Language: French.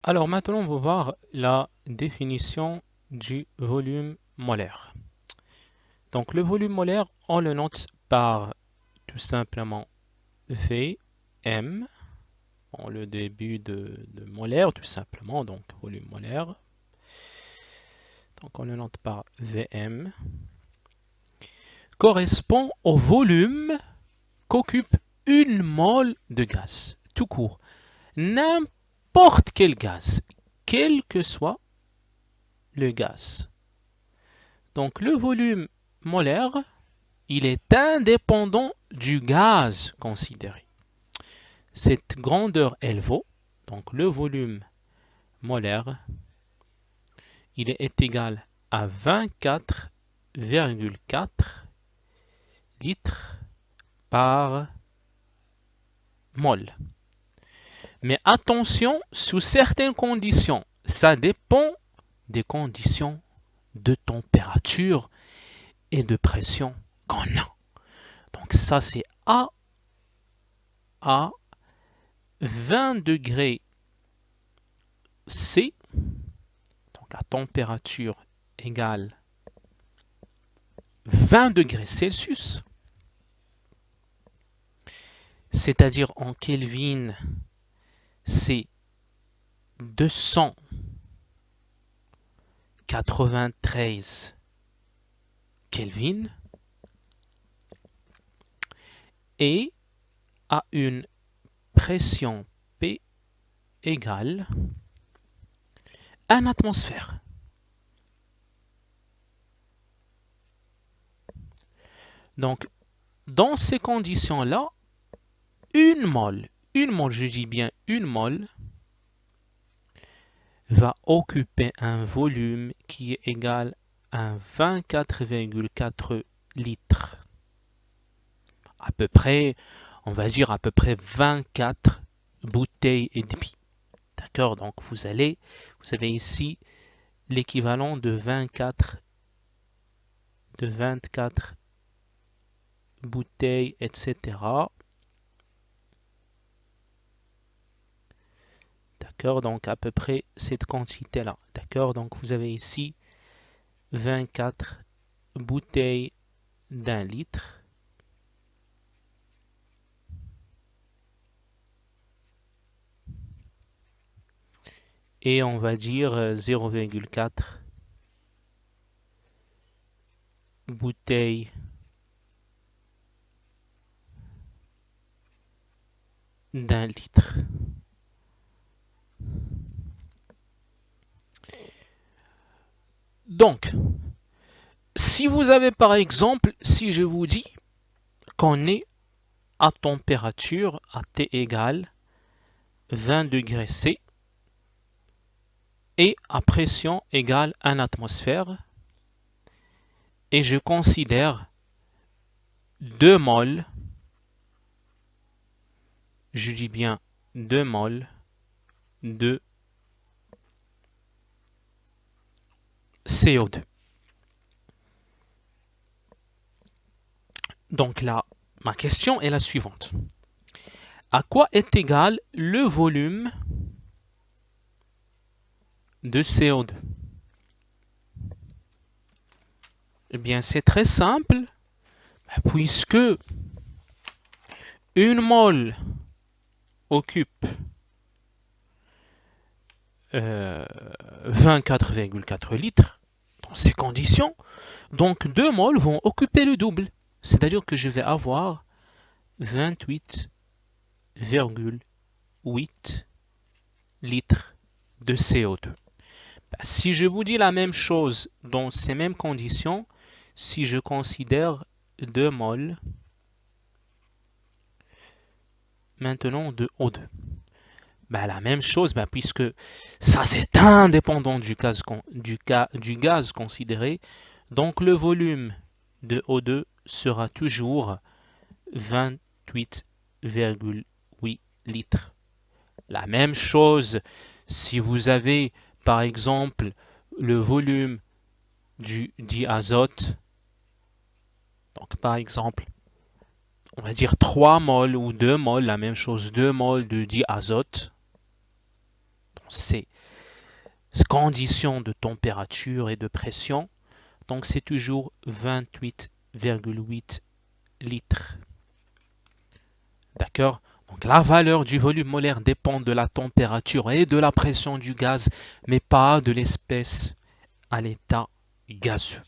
Alors maintenant, on va voir la définition du volume molaire. Donc le volume molaire, on le note par tout simplement Vm, en le début de molaire, tout simplement, donc volume molaire. Donc on le note par Vm, correspond au volume qu'occupe une mole de gaz, tout court. N'importe quel gaz, quel que soit le gaz. Donc le volume molaire, il est indépendant du gaz considéré. Cette grandeur, elle vaut, donc le volume molaire, il est égal à 24,4 litres par mol. Mais attention, sous certaines conditions, ça dépend des conditions de température et de pression qu'on a. Donc ça, c'est à 20 degrés C, donc à température égale 20 degrés Celsius, c'est-à-dire en Kelvin, c'est 293 Kelvin, et à une pression P égale 1 atmosphère. Donc, dans ces conditions-là, une mole, je dis bien une mole, va occuper un volume qui est égal à 24,4 litres. À peu près, on va dire à peu près 24 bouteilles et demie. D'accord? Donc vous avez ici l'équivalent de 24 bouteilles, etc. D'accord? Donc à peu près cette quantité-là. D'accord? Donc vous avez ici 24 bouteilles d'un litre. Et on va dire 0,4 bouteilles d'un litre. Donc, si vous avez par exemple, si je vous dis qu'on est à température à T égale 20 degrés C et à pression égale 1 atmosphère, et je considère 2 moles, je dis bien 2 moles de CO2. Donc là, ma question est la suivante. À quoi est égal le volume de CO2? Eh bien, c'est très simple, puisque une mole occupe 24,4 litres dans ces conditions, donc 2 moles vont occuper le double. C'est-à-dire que je vais avoir 28,8 litres de CO2. Si je vous dis la même chose dans ces mêmes conditions, si je considère 2 moles maintenant de O2, la même chose, puisque ça c'est indépendant du gaz considéré, donc le volume de O2 sera toujours 28,8 litres. La même chose si vous avez par exemple le volume du diazote, donc par exemple on va dire 3 moles ou 2 moles, la même chose, 2 moles de diazote. ces conditions de température et de pression, donc c'est toujours 28,8 litres. D'accord? Donc la valeur du volume molaire dépend de la température et de la pression du gaz, mais pas de l'espèce à l'état gazeux.